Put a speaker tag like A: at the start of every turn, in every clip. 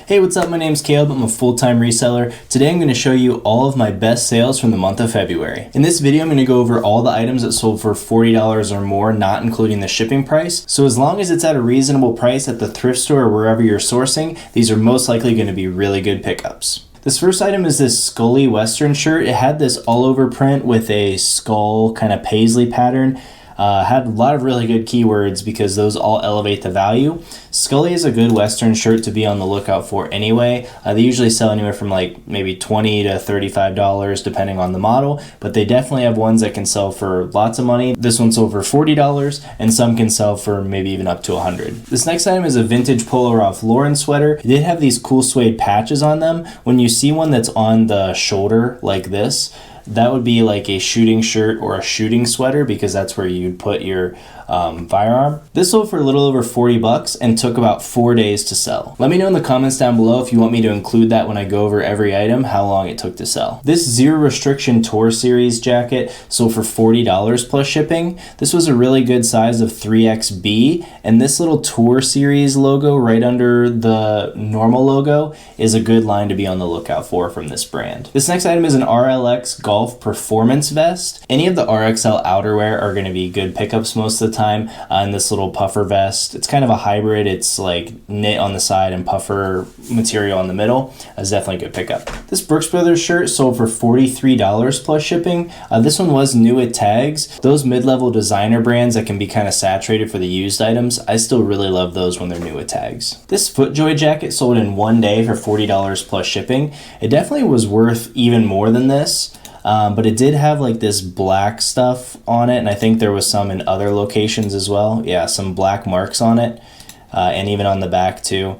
A: Hey, what's up? My name's Caleb. I'm a full-time reseller. Today I'm going to show you all of my best sales from the month of February. In this video, I'm going to go over all the items that sold for $40 or more, not including the shipping price. So as long as it's at a reasonable price at the thrift store or wherever you're sourcing, these are most likely going to be really good pickups. This first item is this Scully Western shirt. It had this all over print with a skull kind of paisley pattern. Had a lot of really good keywords because those all elevate the value. Scully is a good Western shirt to be on the lookout for anyway. They usually sell anywhere from like maybe $20 to $35 depending on the model, but they definitely have ones that can sell for lots of money. This one sold for $40 and some can sell for maybe even up to $100. This next item is a vintage Polo Ralph Lauren sweater. It did have these cool suede patches on them. When you see one that's on the shoulder like this, that would be like a shooting shirt or a shooting sweater because that's where you'd put your firearm. This sold for a little over $40 and took about 4 days to sell. Let me know in the comments down below if you want me to include that when I go over every item, how long it took to sell. This Zero Restriction Tour Series jacket sold for $40 plus shipping. This was a really good size of 3XB, and this little Tour Series logo right under the normal logo is a good line to be on the lookout for from this brand. This next item is an RLX Golf Performance Vest. Any of the RXL outerwear are going to be good pickups most of the time. And this little puffer vest, it's kind of a hybrid. It's like knit on the side and puffer material in the middle. That's definitely a good pickup. This Brooks Brothers shirt sold for $43 plus shipping. This one was new at tags. Those mid-level designer brands that can be kind of saturated for the used items, I still really love those when they're new at tags. This FootJoy jacket sold in 1 day for $40 plus shipping. It definitely was worth even more than this. But it did have like this black stuff on it, and I think there was some in other locations as well. Yeah, some black marks on it, and even on the back too.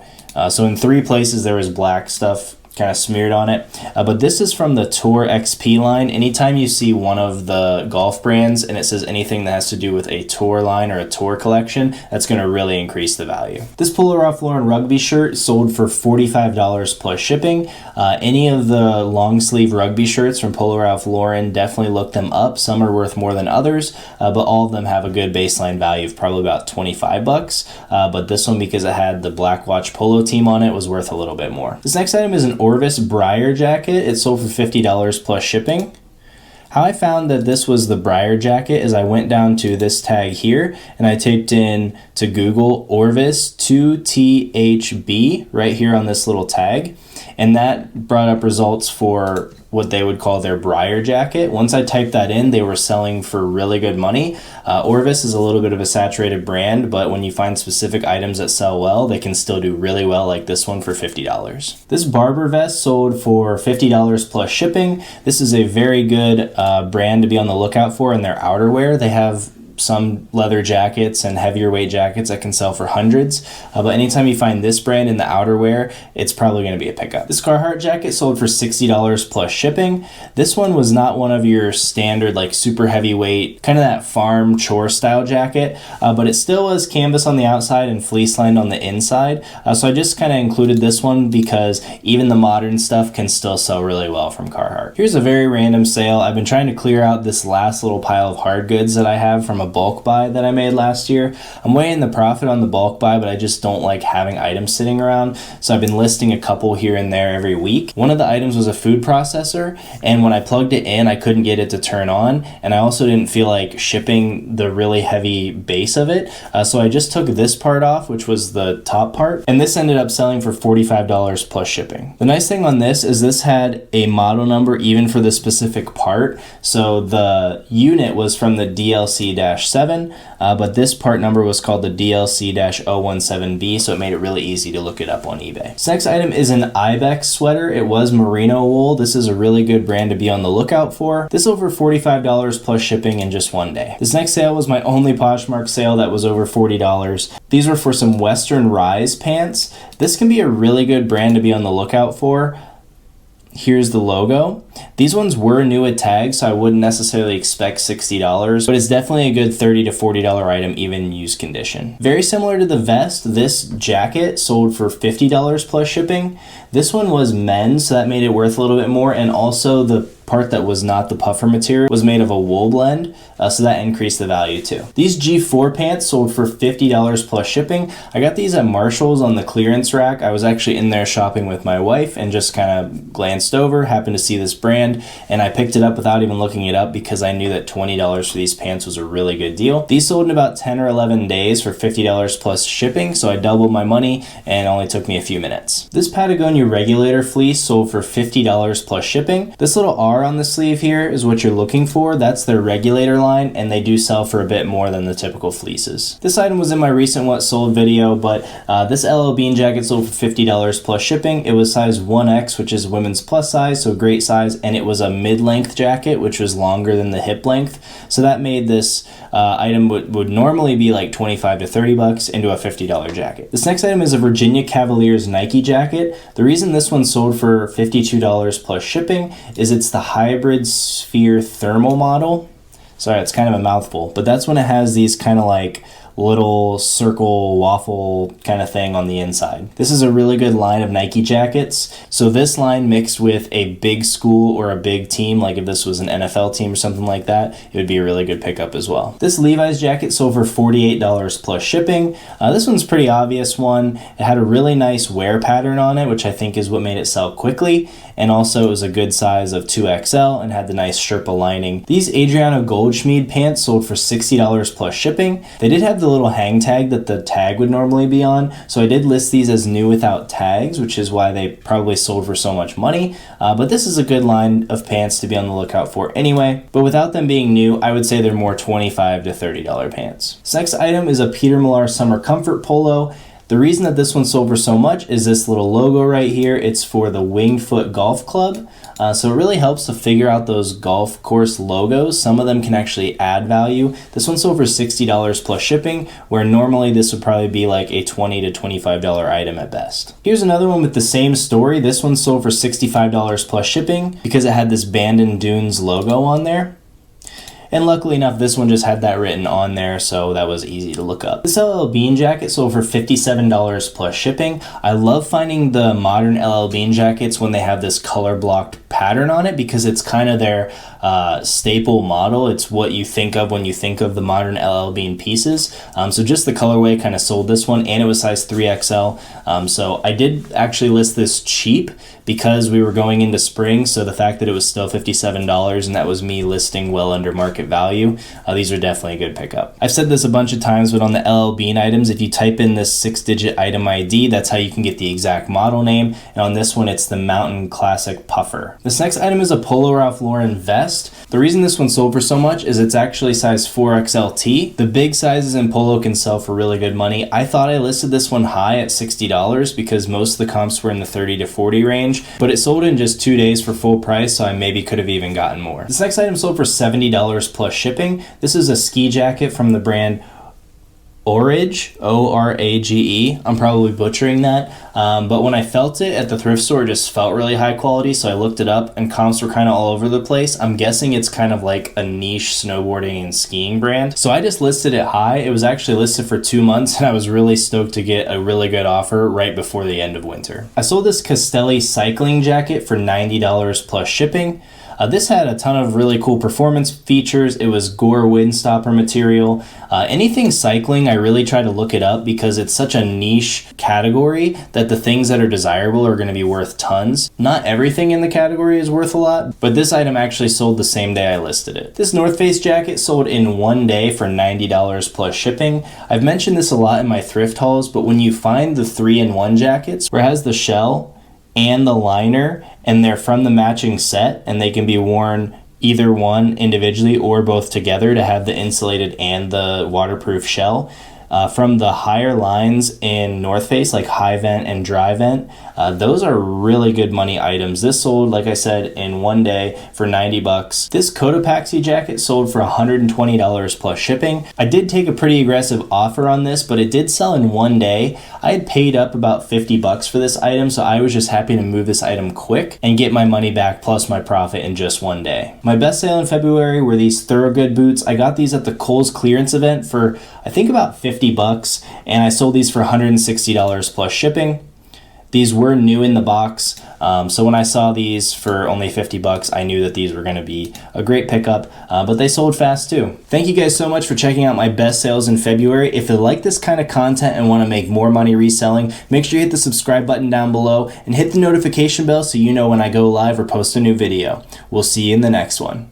A: So in 3 places there was black stuff kind of smeared on it. But this is from the Tour XP line. Anytime you see one of the golf brands and it says anything that has to do with a Tour line or a Tour collection, that's going to really increase the value. This Polo Ralph Lauren rugby shirt sold for $45 plus shipping. Any of the long sleeve rugby shirts from Polo Ralph Lauren, definitely look them up. Some are worth more than others, but all of them have a good baseline value of probably about $25. But this one, because it had the Black Watch Polo team on it, was worth a little bit more. This next item is an Orvis Briar jacket. It sold for $50 plus shipping. How I found that this was the Briar jacket is I went down to this tag here and I typed in to Google Orvis 2THB right here on this little tag, and that brought up results for what they would call their Briar jacket. Once I typed that in, they were selling for really good money. Orvis is a little bit of a saturated brand, but when you find specific items that sell well, they can still do really well, like this one for $50. This Barber vest sold for $50 plus shipping. This is a very good brand to be on the lookout for in their outerwear. They have some leather jackets and heavier weight jackets that can sell for hundreds, but anytime you find this brand in the outerwear, it's probably going to be a pickup. This Carhartt jacket sold for $60 plus shipping. This one was not one of your standard like super heavyweight, kind of that farm chore style jacket, but it still was canvas on the outside and fleece lined on the inside, so I just kind of included this one because even the modern stuff can still sell really well from Carhartt. Here's a very random sale. I've been trying to clear out this last little pile of hard goods that I have from a bulk buy that I made last year. I'm weighing the profit on the bulk buy, but I just don't like having items sitting around, so I've been listing a couple here and there every week. One of the items was a food processor, and when I plugged it in, I couldn't get it to turn on, and I also didn't feel like shipping the really heavy base of it, so I just took this part off, which was the top part, and this ended up selling for $45 plus shipping. The nice thing on this is this had a model number even for the specific part, so the unit was from the DLC-7, but this part number was called the DLC-017B, so it made it really easy to look it up on eBay. This next item is an Ibex sweater. It was merino wool. This is a really good brand to be on the lookout for. This over $45 plus shipping in just 1 day. This next sale was my only Poshmark sale that was over $40. These were for some Western Rise pants. This can be a really good brand to be on the lookout for. Here's the logo. These ones were new at tag, so I wouldn't necessarily expect $60, but it's definitely a good $30 to $40 item even in used condition. Very similar to the vest, this jacket sold for $50 plus shipping. This one was men's, so that made it worth a little bit more, and also the part that was not the puffer material was made of a wool blend, so that increased the value too. These G4 pants sold for $50 plus shipping. I got these at Marshall's on the clearance rack. I was actually in there shopping with my wife and just kind of glanced over, happened to see this brand, and I picked it up without even looking it up because I knew that $20 for these pants was a really good deal. These sold in about 10 or 11 days for $50 plus shipping, so I doubled my money and it only took me a few minutes. This Patagonia regulator fleece sold for $50 plus shipping. This little R on the sleeve here is what you're looking for. That's their regulator line, and they do sell for a bit more than the typical fleeces. This item was in my recent what sold video, but this LL Bean jacket sold for $50 plus shipping. It was size 1X, which is women's plus size, so great size, and it was a mid-length jacket, which was longer than the hip length, so that made this item would normally be like 25 to 30 bucks into a $50 jacket. This next item is a Virginia Cavaliers Nike jacket. The reason this one sold for $52 plus shipping is it's the hybrid sphere thermal model. Sorry, it's kind of a mouthful, but that's when it has these kind of like little circle waffle kind of thing on the inside. This is a really good line of Nike jackets. So this line mixed with a big school or a big team, like if this was an NFL team or something like that, it would be a really good pickup as well. This Levi's jacket sold for $48 plus shipping. This one's a pretty obvious one. It had a really nice wear pattern on it, which I think is what made it sell quickly. And also it was a good size of 2XL and had the nice Sherpa lining. These Adriano Goldschmied pants sold for $60 plus shipping. They did have the little hang tag that the tag would normally be on, so I did list these as new without tags, which is why they probably sold for so much money, but this is a good line of pants to be on the lookout for anyway. But without them being new, I would say they're more $25 to $30 pants. This next item is a Peter Millar Summer Comfort Polo. The reason that this one sold for so much is this little logo right here. It's for the Winged Foot Golf Club. So it really helps to figure out those golf course logos. Some of them can actually add value. This one sold for $60 plus shipping, where normally this would probably be like a $20 to $25 item at best. Here's another one with the same story. This one sold for $65 plus shipping because it had this Bandon Dunes logo on there. And luckily enough, this one just had that written on there, so that was easy to look up. This LL Bean jacket sold for $57 plus shipping. I love finding the modern LL Bean jackets when they have this color blocked pattern on it because it's kind of their staple model. It's what you think of when you think of the modern LL Bean pieces. So just the colorway kind of sold this one, and it was size 3XL. So I did actually list this cheap because we were going into spring, so the fact that it was still $57 and that was me listing well under market value, these are definitely a good pickup. I've said this a bunch of times, but on the LL Bean items, if you type in this 6-digit item ID, that's how you can get the exact model name, and on this one it's the Mountain Classic Puffer. This next item is a Polo Ralph Lauren vest. The reason this one sold for so much is it's actually size 4XLT. The big sizes in Polo can sell for really good money. I thought I listed this one high at $60 because most of the comps were in the 30 to 40 range, but it sold in just 2 days for full price, so I maybe could have even gotten more. This next item sold for $70 plus shipping. This is a ski jacket from the brand Orage, O-R-A-G-E. I'm probably butchering that, but when I felt it at the thrift store, it just felt really high quality, so I looked it up, and comps were kind of all over the place. I'm guessing it's kind of like a niche snowboarding and skiing brand, so I just listed it high. It was actually listed for 2 months, and I was really stoked to get a really good offer right before the end of winter. I sold this Castelli cycling jacket for $90 plus shipping. This had a ton of really cool performance features. It was Gore windstopper material. Anything cycling, I really try to look it up because it's such a niche category that the things that are desirable are going to be worth tons. Not everything in the category is worth a lot, but this item actually sold the same day I listed it. This North Face jacket sold in 1 day for $90 plus shipping. I've mentioned this a lot in my thrift hauls, but when you find the 3-in-1 jackets where it has the shell and the liner, and they're from the matching set, and they can be worn either one individually or both together to have the insulated and the waterproof shell. From the higher lines in North Face, like high vent and dry vent, those are really good money items. This sold, like I said, in 1 day for 90 bucks. This Cotopaxi jacket sold for $120 plus shipping. I did take a pretty aggressive offer on this, but it did sell in 1 day. I had paid up about 50 bucks for this item, so I was just happy to move this item quick and get my money back plus my profit in just 1 day. My best sale in February were these Thorogood boots. I got these at the Kohl's clearance event for, I think, about 50 bucks, and I sold these for $160 plus shipping. These were new in the box, so when I saw these for only 50 bucks, I knew that these were going to be a great pickup, but they sold fast too. Thank you guys so much for checking out my best sales in February. If you like this kind of content and want to make more money reselling, make sure you hit the subscribe button down below and hit the notification bell so you know when I go live or post a new video. We'll see you in the next one.